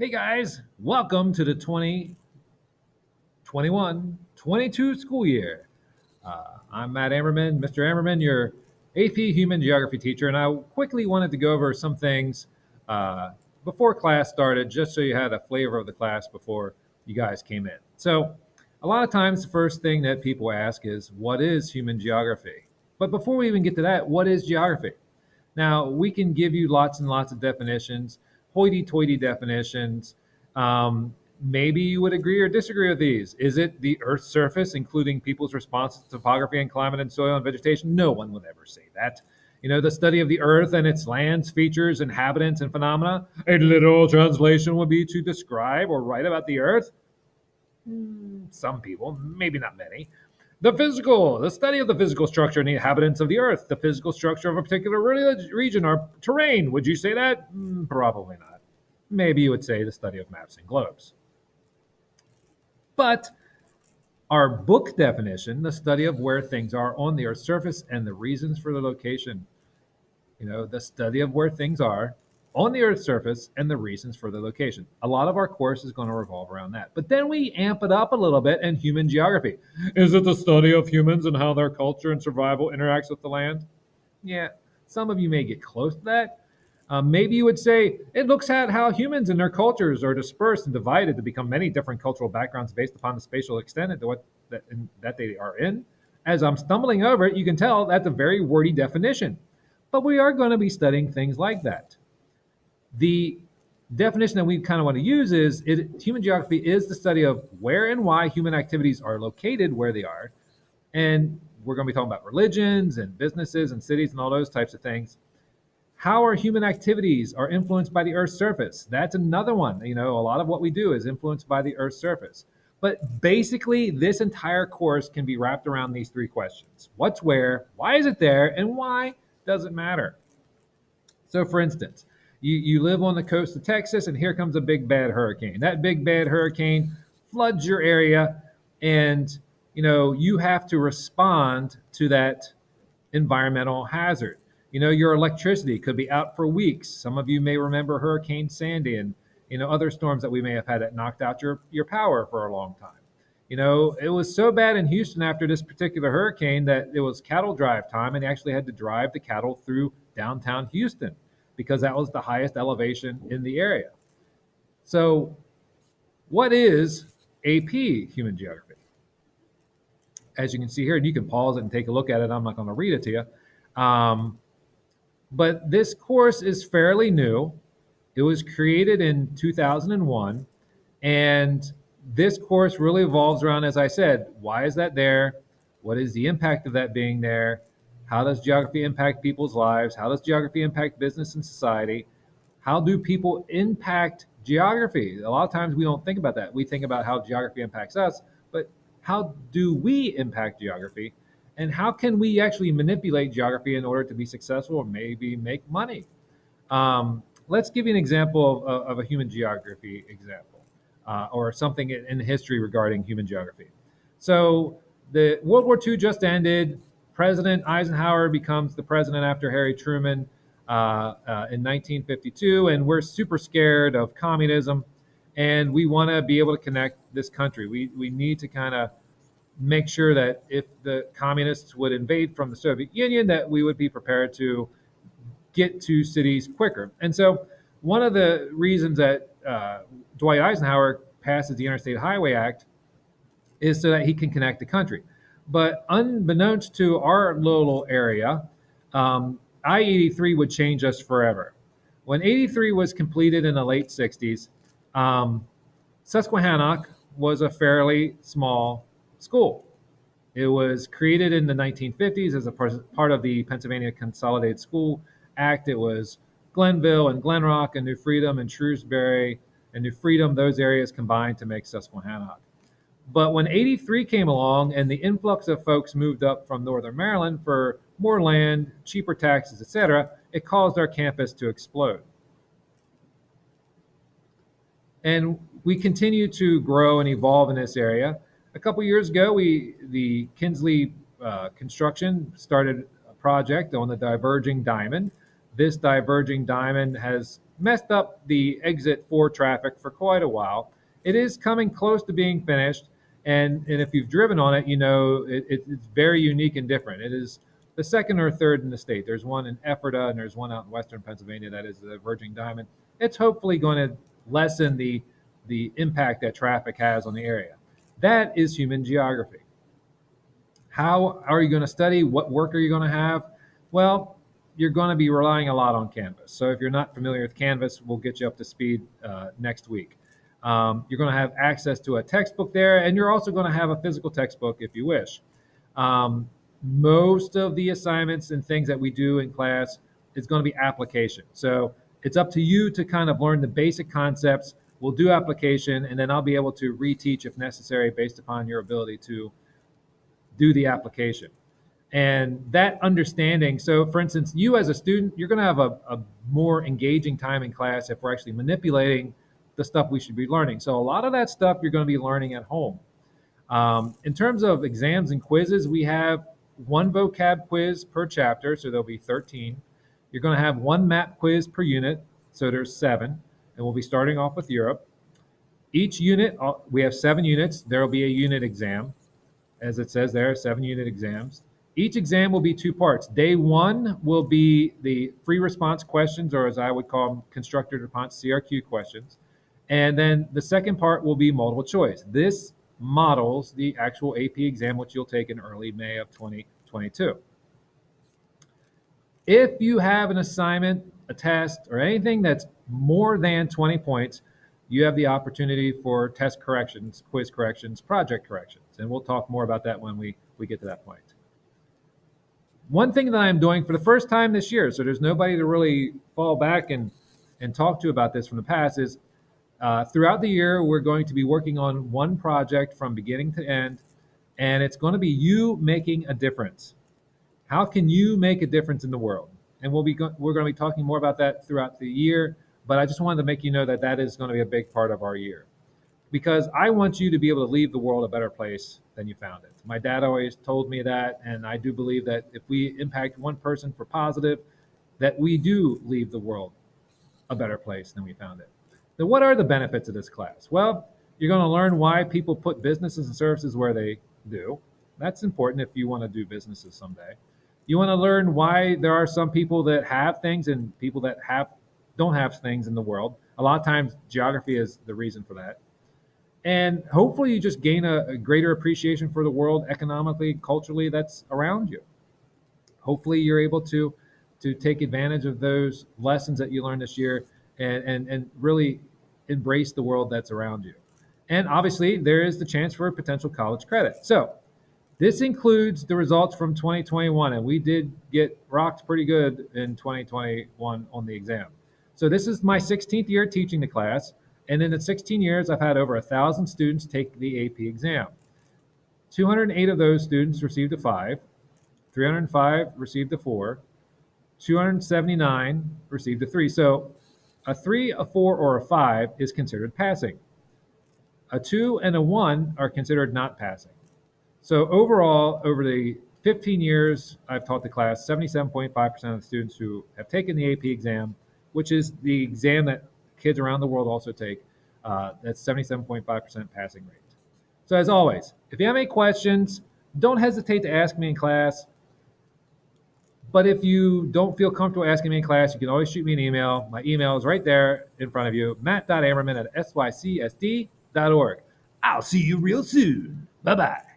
Hey guys, welcome to the 2021-22 school year. I'm Matt Ammerman, Mr. Ammerman, your AP Human Geography teacher, and I quickly wanted to go over some things uh, before class started, just so you had a flavor of the class before you guys came in. So, a lot of times, the first thing that people ask is, what is human geography? But before we even get to that, what is geography? Now, we can give you lots and lots of definitions, hoity toity definitions. Maybe you would agree or disagree with these. Is it the Earth's surface, including people's response to topography and climate and soil and vegetation? No one would ever say that. You know, the study of the Earth and its lands, features, inhabitants, and phenomena. A literal translation would be to describe or write about the Earth. Some people, maybe not many. The study of the physical structure and the inhabitants of the earth, the physical structure of a particular region or terrain. Would you say that? Probably not. Maybe you would say the study of maps and globes. But our book definition, the study of where things are on the earth's surface and the reasons for the location, the study of where things are on the Earth's surface and the reasons for the location. A lot of our course is going to revolve around that. But then we amp it up a little bit in human geography. Is it the study of humans and how their culture and survival interacts with the land? Yeah, some of you may get close to that. Maybe you would say it looks at how humans and their cultures are dispersed and divided to become many different cultural backgrounds based upon the spatial extent of that they are in. As I'm stumbling over it, you can tell that's a very wordy definition. But we are going to be studying things like that. The definition that we kind of want to use is human geography is the study of where and why human activities are located where they are. And we're going to be talking about religions and businesses and cities and all those types of things. How our human activities are influenced by the Earth's surface. That's another one. A lot of what we do is influenced by the Earth's surface. But basically, this entire course can be wrapped around these three questions. What's where? Why is it there? And why does it matter? So, for instance, you live on the coast of Texas, and here comes a big bad hurricane. That big bad hurricane floods your area, and you have to respond to that environmental hazard. Your electricity could be out for weeks. Some of you may remember Hurricane Sandy and other storms that we may have had that knocked out your power for a long time. It was so bad in Houston after this particular hurricane that it was cattle drive time, and they actually had to drive the cattle through downtown Houston because that was the highest elevation in the area. So, what is AP Human Geography? As you can see here, and you can pause it and take a look at it. I'm not going to read it to you. But this course is fairly new. It was created in 2001. And this course really revolves around, as I said, why is that there? What is the impact of that being there? How does geography impact people's lives? How does geography impact business and society? How do people impact geography? A lot of times we don't think about that. We think about how geography impacts us, but how do we impact geography? And how can we actually manipulate geography in order to be successful or maybe make money? Let's give you an example of a human geography example or something in history regarding human geography. So the World War II just ended. President Eisenhower becomes the president after Harry Truman in 1952, and we're super scared of communism, and we want to be able to connect this country. We need to kind of make sure that if the communists would invade from the Soviet Union, that we would be prepared to get to cities quicker. And so one of the reasons that Dwight Eisenhower passes the Interstate Highway Act is so that he can connect the country. But unbeknownst to our little area, I-83 would change us forever. When 83 was completed in the late 60s, Susquehannock was a fairly small school. It was created in the 1950s as a part of the Pennsylvania Consolidated School Act. It was Glenville and Glenrock and New Freedom and Shrewsbury and New Freedom, those areas combined to make Susquehannock. But when 83 came along and the influx of folks moved up from Northern Maryland for more land, cheaper taxes, etc., it caused our campus to explode. And we continue to grow and evolve in this area. A couple years ago, the Kinsley construction started a project on the diverging diamond. This diverging diamond has messed up the exit 4 traffic for quite a while. It is coming close to being finished, and if you've driven on it, you know it's very unique and different. It is the second or third in the state. There's one in Ephrata, and there's one out in western Pennsylvania that is the Virgin Diamond. It's hopefully going to lessen the impact that traffic has on the area. That is human geography. How are you going to study? What work are you going to have? Well, you're going to be relying a lot on Canvas. So if you're not familiar with Canvas, we'll get you up to speed next week. You're going to have access to a textbook there, and you're also going to have a physical textbook if you wish. Most of the assignments and things that we do in class is going to be application. So it's up to you to kind of learn the basic concepts. We'll do application, and then I'll be able to reteach if necessary based upon your ability to do the application. And that understanding, so for instance, you as a student, you're going to have a more engaging time in class if we're actually manipulating the stuff we should be learning. So a lot of that stuff you're going to be learning at home. In terms of exams and quizzes, we have one vocab quiz per chapter, so there'll be 13. You're going to have one map quiz per unit, so there's 7, and we'll be starting off with Europe. Each unit, we have 7 units. There will be a unit exam. As it says there, 7 unit exams. Each exam will be 2 parts. Day 1 will be the free response questions, or as I would call them, constructed response CRQ questions. And then the second part will be multiple choice. This models the actual AP exam, which you'll take in early May of 2022. If you have an assignment, a test, or anything that's more than 20 points, you have the opportunity for test corrections, quiz corrections, project corrections. And we'll talk more about that when we get to that point. One thing that I'm doing for the first time this year, so there's nobody to really fall back and talk to about this from the past, is throughout the year, we're going to be working on one project from beginning to end, and it's going to be you making a difference. How can you make a difference in the world? And we're going to be talking more about that throughout the year, but I just wanted to make you know that that is going to be a big part of our year. Because I want you to be able to leave the world a better place than you found it. My dad always told me that, and I do believe that if we impact one person for positive, that we do leave the world a better place than we found it. Now, what are the benefits of this class? Well, you're going to learn why people put businesses and services where they do. That's important if you want to do businesses someday. You want to learn why there are some people that have things and people that don't have things in the world. A lot of times, geography is the reason for that. And hopefully you just gain a greater appreciation for the world economically, culturally that's around you. Hopefully you're able to take advantage of those lessons that you learned this year and really embrace the world that's around you. And obviously there is the chance for a potential college credit. So this includes the results from 2021, and we did get rocked pretty good in 2021 on the exam. So this is my 16th year teaching the class. And in the 16 years, I've had over 1,000 students take the AP exam. 208 of those students received a 5, 305 received a 4, 279 received a 3. So a 3, a 4, or a 5 is considered passing. A 2 and a 1 are considered not passing. So overall, over the 15 years I've taught the class, 77.5% of the students who have taken the AP exam, which is the exam that kids around the world also take, that's 77.5% passing rate. So as always, if you have any questions, don't hesitate to ask me in class. But if you don't feel comfortable asking me in class, you can always shoot me an email. My email is right there in front of you, matt.amerman@sycsd.org. I'll see you real soon. Bye-bye.